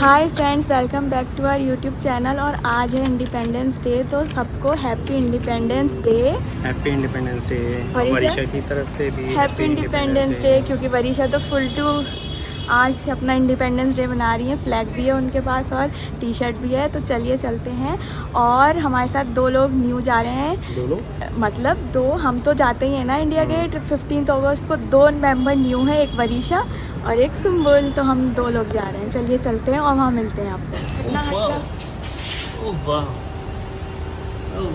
Hi friends, welcome back to our YouTube channel. और आज है इंडिपेंडेंस डे, तो सबको happy independence day. Happy independence day Varisha की तरफ से भी हैप्पी इंडिपेंडेंस डे। क्योंकि वरीशा तो फुल टू आज अपना इंडिपेंडेंस डे मना रही है। फ्लैग भी है उनके पास और टी शर्ट भी है। तो चलिए चलते हैं। और हमारे साथ 2 लोग न्यू जा रहे हैं। 2 लोग मतलब 2, हम तो जाते ही हैं ना इंडिया गेट 15 अगस्त को। 2 मेंबर न्यू हैं, एक वरीशा और एक सुम्बुल। तो हम 2 लोग जा रहे हैं। चलिए चलते हैं और वहाँ मिलते हैं आपको। ओह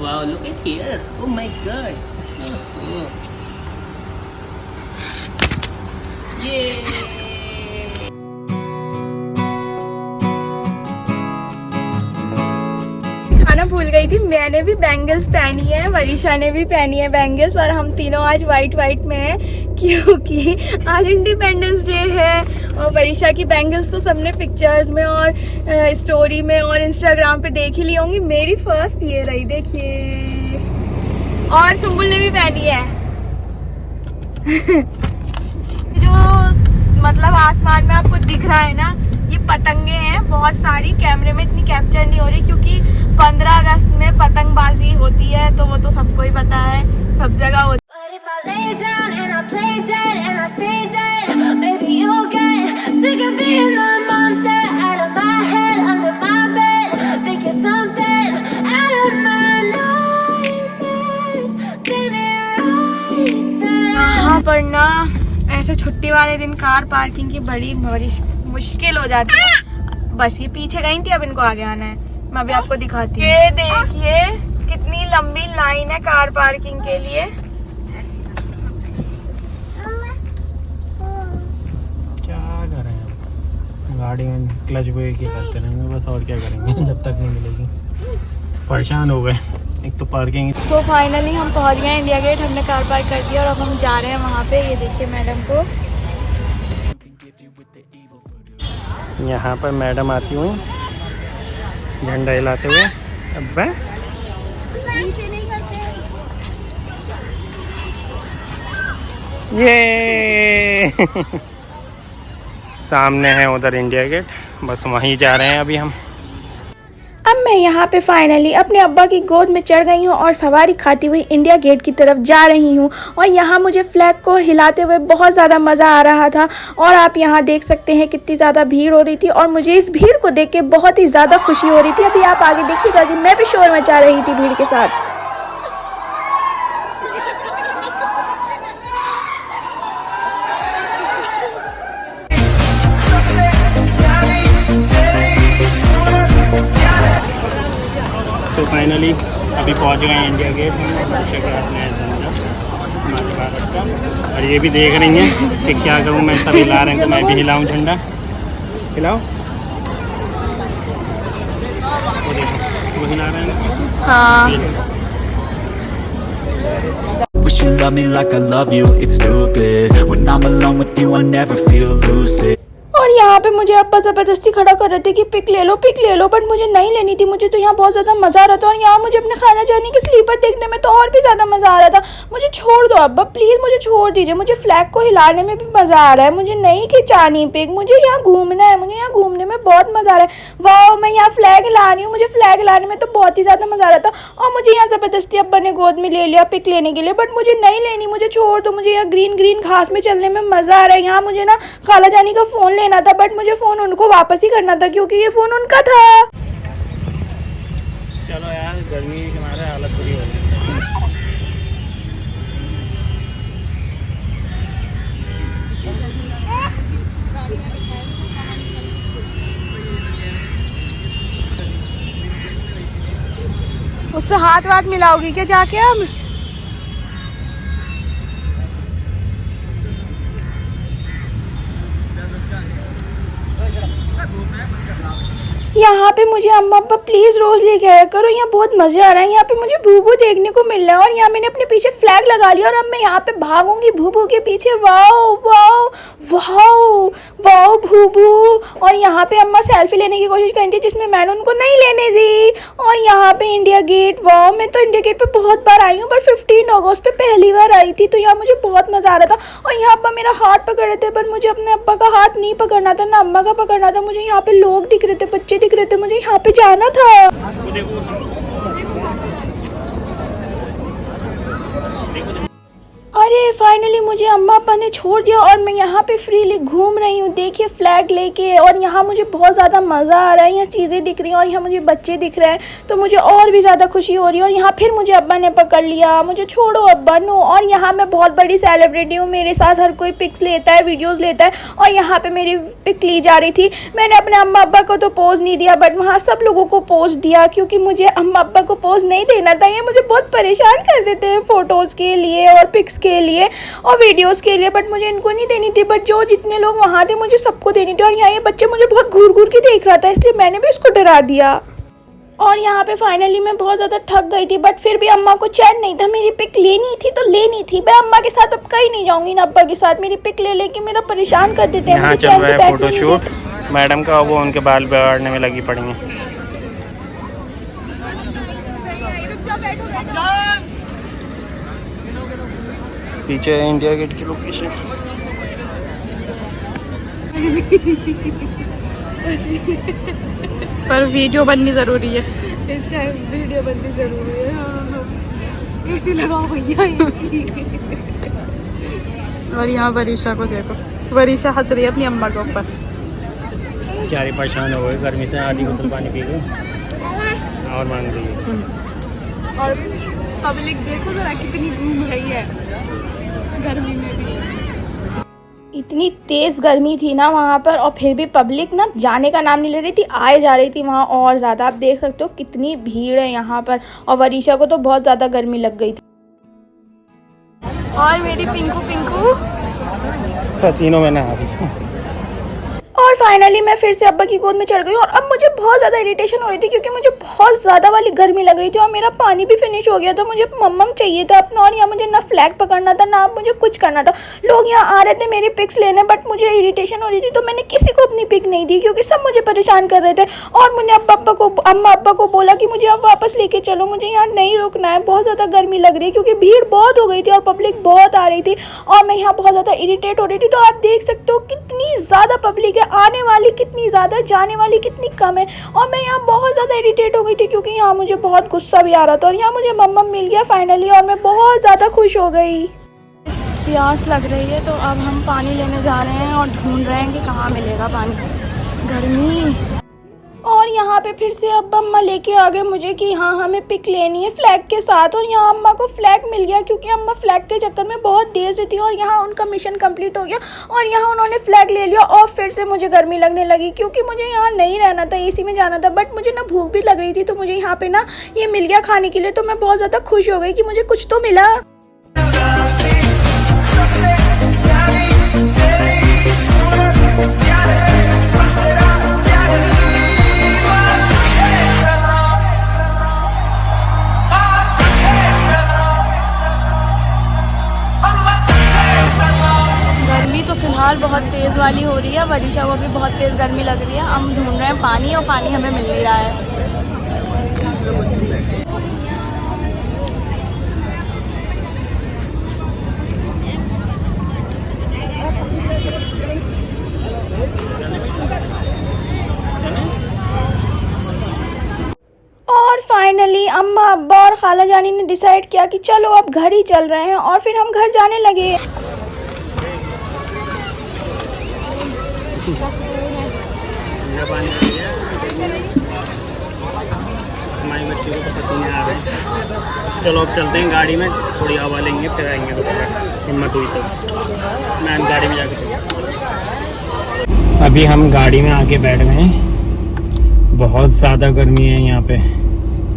वाह, look at here, oh my God. ये खाना भूल गई थी। मैंने भी बैंगल्स पहनी है, वरीशा ने भी पहनी है बैंगल्स। और हम तीनों आज वाइट में हैं क्योंकि आज इंडिपेंडेंस डे है। और वरीशा की बैंगल्स तो सबने पिक्चर्स में और स्टोरी में और इंस्टाग्राम पे देख ही ली होंगी। मेरी फर्स्ट ये रही, देखिए। और सुम्बुल ने भी पहनी है। जो मतलब आसमान में आपको दिख रहा है ना, ये पतंगे हैं बहुत सारी। कैमरे में इतनी कैप्चर नहीं हो रही क्योंकि 15 अगस्त में पतंगबाजी होती है, तो वो तो सबको ही पता है, सब जगह होती है। पर ना ऐसे छुट्टी वाले दिन कार पार्किंग की बड़ी मुश्किल हो जाती है। बस ये पीछे गई थी, अब इनको आगे आना है। मैं अभी आपको दिखाती हूँ। ये देखिए कितनी लंबी लाइन है कार पार्किंग के लिए। क्या कर रहे हैं, गाड़ी में क्लच ब्रेक ही करते रहेंगे बस, और क्या करेंगे जब तक नहीं मिलेगी। परेशान हो गए, एक तो पार्किंग। सो फाइनली हम पहुंच गए इंडिया गेट। हमने कार पार्क कर दिया और अब हम जा रहे हैं वहाँ पे। ये देखिए मैडम को। यहाँ पर मैडम आती हुई झंडा हिलाते हुए। अब ये सामने है उधर इंडिया गेट, बस वहीं जा रहे हैं अभी हम। अब मैं यहाँ पे फाइनली अपने अब्बा की गोद में चढ़ गई हूँ और सवारी खाती हुई इंडिया गेट की तरफ जा रही हूँ। और यहाँ मुझे फ्लैग को हिलाते हुए बहुत ज़्यादा मज़ा आ रहा था। और आप यहाँ देख सकते हैं कितनी ज़्यादा भीड़ हो रही थी और मुझे इस भीड़ को देख के बहुत ही ज़्यादा खुशी हो रही थी। अभी आप आगे देखिएगा कि मैं भी शोर मचा रही थी भीड़ के साथ। तो फाइनली अभी पहुंच गए हैं इंडिया गेट। और ये भी देख रही हैं कि क्या करूं मैं, सब हिला रहे हैं तो मैं भी हिलाऊं झंडा। हिलाओ, वो देखो वो हिला रहे हैं। हाँ। Wish you love me like I love you, it's stupid. When I'm alone with you I never feel lucid. और यहाँ पे मुझे अब्बा ज़बरदस्ती खड़ा कर रहे थे कि पिक ले लो पिक ले लो, बट मुझे नहीं लेनी थी। मुझे तो यहाँ बहुत ज़्यादा मज़ा आ रहा था और यहाँ मुझे अपने खाना जाने के स्लीपर देखने में तो और भी ज़्यादा मज़ा आ रहा था। मुझे छोड़ दो अब्बा, प्लीज़ मुझे छोड़ दीजिए। मुझे फ्लैग को हिलाने में भी मज़ा आ रहा है, मुझे नहीं खिंचानी पिक। मुझे यहाँ घूमना है, मुझे यहाँ घूमने में बहुत मज़ा आ रहा है। वाह, मैं यहाँ फ्लैग हिला रही हूँ, मुझे फ्लैग हिलाने में तो बहुत ही ज़्यादा मज़ा आ रहा था। और मुझे यहाँ ज़बरदस्ती अब्बा ने गोद में ले लिया पिक लेने के लिए, बट मुझे नहीं लेनी, मुझे छोड़ दो। मुझे यहाँ ग्रीन घास में चलने में मज़ा आ रहा है। यहाँ मुझे ना खाला जानी का फ़ोन लेना था, बट मुझे फ़ोन उनको वापस ही करना था क्योंकि ये फ़ोन उनका था। चलो यार, गर्मी के मारे हालत बुरी हो गई। उससे हाथ वाथ मिलाओगी क्या जाके अब? यहाँ पे मुझे अम्मा अब्बा प्लीज़ रोज़ लेके आया करो, यहाँ बहुत मज़े आ रहा है। यहाँ पे मुझे भूभू देखने को मिल रहा है और यहाँ मैंने अपने पीछे फ्लैग लगा लिया और अब मैं यहाँ पे भागूंगी भूभू के पीछे। वाओ वाओ वाओ वाओ भूभू। और यहाँ पे अम्मा सेल्फी लेने की कोशिश कर रही थी जिसमें मैंने उनको नहीं लेने दी। और यहाँ पे इंडिया गेट, वाओ मैं तो इंडिया गेट पे बहुत बार आई हूँ पर 15 अगस्त पे पहली बार आई थी, तो यहाँ मुझे बहुत मज़ा आ रहा था। और यहाँ अब्बा मेरा हाथ पकड़ रहे थे पर मुझे अपने अब्बा का हाथ नहीं पकड़ना था, ना अम्मा का पकड़ना था। मुझे यहाँ पे लोग दिख रहे थे, बच्चे दिख रहे थे, मुझे यहाँ पे जाना था। अरे फाइनली मुझे अम्मा अब्बा ने छोड़ दिया और मैं यहाँ पे फ्रीली घूम रही हूँ, देखिए फ्लैग लेके। और यहाँ मुझे बहुत ज़्यादा मज़ा आ रहा है, यहाँ चीज़ें दिख रही हैं और यहाँ मुझे बच्चे दिख रहे हैं, तो मुझे और भी ज़्यादा खुशी हो रही है। और यहाँ फिर मुझे अब्बा ने पकड़ लिया, मुझे छोड़ो अब्बा नो। और यहाँ मैं बहुत बड़ी सेलिब्रिटी हूँ, मेरे साथ हर कोई पिक्स लेता है, वीडियोज़ लेता है। और यहाँ पर मेरी पिक ली जा रही थी। मैंने अपने अम्मा अब्बा को तो पोज नहीं दिया बट वहाँ सब लोगों को पोज दिया, क्योंकि मुझे अम्मा अब्बा को पोज नहीं देना था। ये मुझे बहुत परेशान कर देते हैं फ़ोटोज़ के लिए और पिक्स के लिए और वीडियोस के लिए, बट मुझे इनको नहीं देनी थी। बट जो जितने लोग वहाँ थे मुझे सबको देनी थी। और यहाँ ये बच्चे मुझे बहुत घूर घूर के देख रहा था, इसलिए मैंने भी इसको डरा दिया। और यहाँ पे फाइनली मैं बहुत ज़्यादा थक गई थी बट फिर भी अम्मा को चैन नहीं था, मेरी पिक लेनी थी तो लेनी थी। मैं अम्मा के साथ अब कहीं नहीं जाऊँगी ना अब्बा के साथ, मेरी पिक ले लेके मेरा परेशान कर देते हैं। यहाँ चल रहा है फोटोशूट मैडम का, वो उनके बाल बिगाड़ने में लगी पड़ी हैं। पीछे है इंडिया गेट की लोकेशन। पर वीडियो बननी ज़रूरी है, इस टाइम वीडियो बननी ज़रूरी है। एसी लगाओ भैया एसी। और यहाँ वरीशा को देखो, वरीशा हंस रही है अपनी अम्मा के ऊपर। बेचारी परेशान हो गई गर्मी से, आधी बोतल पानी पी गई और मांग रही है। और पब्लिक देखो जरा कितनी घूम रही है गर्मी में भी। इतनी तेज़ गर्मी थी ना वहाँ पर, और फिर भी पब्लिक ना जाने का नाम नहीं ले रही थी, आए जा रही थी वहाँ और ज़्यादा। आप देख सकते हो कितनी भीड़ है यहाँ पर। और वरीशा को तो बहुत ज़्यादा गर्मी लग गई थी। और मेरी पिंकू पिंकू पसीनों में ना आ रही। और फाइनली मैं फिर से अब्बा की गोद में चढ़ गई और अब मुझे बहुत ज़्यादा इरिटेशन हो रही थी क्योंकि मुझे बहुत ज़्यादा वाली गर्मी लग रही थी और मेरा पानी भी फिनिश हो गया था। मुझे मम्मम चाहिए था अपना, और यहाँ मुझे ना फ्लैग पकड़ना था ना मुझे कुछ करना था। लोग यहाँ आ रहे थे मेरी पिक्स लेने बट मुझे इरिटेशन हो रही थी, तो मैंने किसी को अपनी पिक नहीं दी क्योंकि सब मुझे परेशान कर रहे थे। और मैंने अम्मा अब्बा को बोला कि मुझे अब वापस लेके चलो, मुझे यहाँ नहीं रुकना है, बहुत ज़्यादा गर्मी लग रही है, क्योंकि भीड़ बहुत हो गई थी और पब्लिक बहुत आ रही थी और मैं यहाँ बहुत ज़्यादा इरिटेट हो रही थी। तो आप देख सकते हो कितनी ज़्यादा पब्लिक है, आने वाली कितनी ज़्यादा, जाने वाली कितनी कम है। और मैं यहाँ बहुत ज़्यादा इरिटेट हो गई थी क्योंकि यहाँ मुझे बहुत गुस्सा भी आ रहा था। और यहाँ मुझे मम्मम मिल गया फाइनली और मैं बहुत ज़्यादा खुश हो गई। प्यास लग रही है तो अब हम पानी लेने जा रहे हैं और ढूंढ रहे हैं कि कहाँ मिलेगा पानी, गर्मी। और यहाँ पे फिर से अब अम्मा लेके आ गए मुझे कि हाँ हमें पिक लेनी है फ्लैग के साथ। और यहाँ अम्मा को फ्लैग मिल गया क्योंकि अम्मा फ्लैग के चक्कर में बहुत देर से थी और यहाँ उनका मिशन कंप्लीट हो गया और यहाँ उन्होंने फ्लैग ले लिया। और फिर से मुझे गर्मी लगने लगी क्योंकि मुझे यहाँ नहीं रहना था, एसी में जाना था। बट मुझे ना भूख भी लग रही थी, तो मुझे यहाँ पे ना ये मिल गया खाने के लिए, तो मैं बहुत ज़्यादा खुश हो गई कि मुझे कुछ तो मिला। फिलहाल बहुत तेज़ वाली हो रही है, वरीशा को भी बहुत तेज़ गर्मी लग रही है। हम ढूंढ रहे हैं पानी और पानी हमें मिल नहीं रहा है। और फाइनली अम्मा अब्बा और खाला जानी ने डिसाइड किया कि चलो अब घर ही चल रहे हैं और फिर हम घर जाने लगे। हमारी बच्ची को तो पसीने आ रहे हैं। चलो अब चलते हैं गाड़ी में, थोड़ी हवा लेंगे फिर आएंगे दोबारा, हिम्मत हुई तो मैं गाड़ी में जाके। अभी हम गाड़ी में आके बैठ गए हैं, बहुत ज़्यादा गर्मी है यहाँ पे,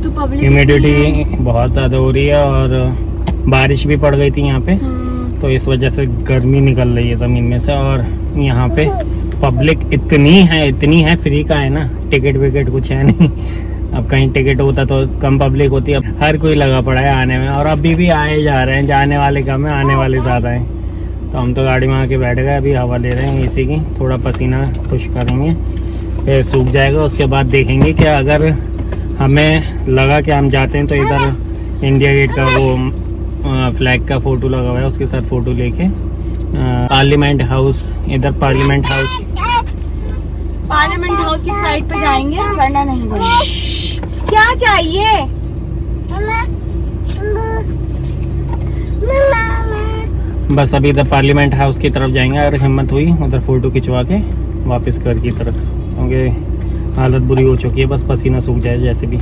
तो पब्लिक ह्यूमिडिटी बहुत ज़्यादा हो रही है और बारिश भी पड़ गई थी यहाँ पे, तो इस वजह से गर्मी निकल रही है ज़मीन में से। और यहाँ पे पब्लिक इतनी है, फ्री का है ना, टिकट विकेट कुछ है नहीं। अब कहीं टिकट होता तो कम पब्लिक होती, अब हर कोई लगा पड़ा है आने में, और अभी भी आए जा रहे हैं, जाने वाले कम है, आने वाले ज़्यादा हैं। तो हम तो गाड़ी में आके बैठ गए, अभी हवा ले रहे हैं एसी की, थोड़ा पसीना खुश करेंगे, फिर सूख जाएगा, उसके बाद देखेंगे कि अगर हमें लगा कि हम जाते हैं तो इधर इंडिया गेट का वो फ्लैग का फ़ोटो लगा हुआ है, उसके साथ फ़ोटो लेके पार्लियामेंट हाउस, इधर पार्लियामेंट हाउस की साइड पे जाएंगे, वरना नहीं जाएंगे। क्या चाहिए? बस अभी इधर पार्लियामेंट हाउस की तरफ जाएंगे, अगर हिम्मत हुई उधर फ़ोटो खिंचवा के वापस घर की तरफ, क्योंकि हालत बुरी हो चुकी है, बस पसीना सूख जाए जैसे भी।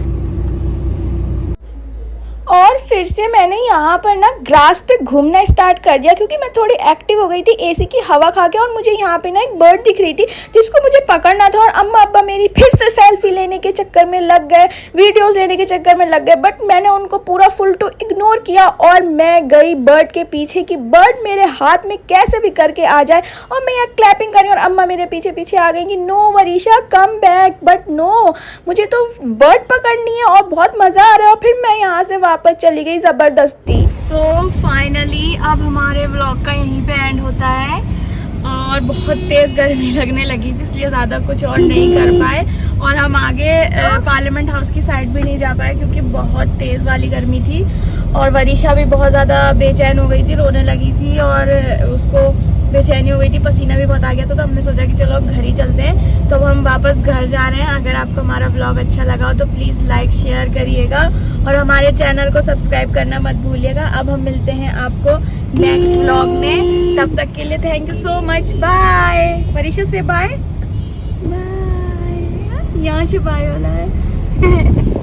और फिर से मैंने यहाँ पर ना ग्रास पे घूमना स्टार्ट कर दिया, क्योंकि मैं थोड़ी एक्टिव हो गई थी एसी की हवा खा के, और मुझे यहाँ पे ना एक बर्ड दिख रही थी जिसको मुझे पकड़ना था, और अम्मा अब्बा मेरी फिर से सेल्फी लेने के चक्कर में लग गए, वीडियोस लेने के चक्कर में लग गए, बट मैंने उनको पूरा फुल टू इग्नोर किया और मैं गई बर्ड के पीछे कि बर्ड मेरे हाथ में कैसे भी करके आ जाए, और मैं यहाँ क्लैपिंग करी और अम्मा मेरे पीछे पीछे आ गई कि no Varisha come back, but no, मुझे तो बर्ड पकड़नी है और बहुत मज़ा आ रहा है, और फिर मैं यहाँ से वापस चली गई ज़बरदस्ती। सो फाइनली अब हमारे व्लॉग का यहीं पे एंड होता है, और बहुत तेज़ गर्मी लगने लगी थी, इसलिए ज़्यादा कुछ और नहीं कर पाए, और हम आगे पार्लियामेंट हाउस की साइड भी नहीं जा पाए क्योंकि बहुत तेज़ वाली गर्मी थी, और वरीशा भी बहुत ज़्यादा बेचैन हो गई थी, रोने लगी थी, और उसको बेचैनी हो गई थी, पसीना भी बहुत आ गया था, तो हमने सोचा कि चलो अब घर ही चलते हैं। तो अब हम वापस घर जा रहे हैं। अगर आपको हमारा व्लॉग अच्छा लगा हो तो प्लीज़ लाइक शेयर करिएगा, और हमारे चैनल को सब्सक्राइब करना मत भूलिएगा। अब हम मिलते हैं आपको नेक्स्ट व्लॉग में, तब तक के लिए thank you so much, bye. Varisha से बाय, बाय, यहाँ से बाय वाला है।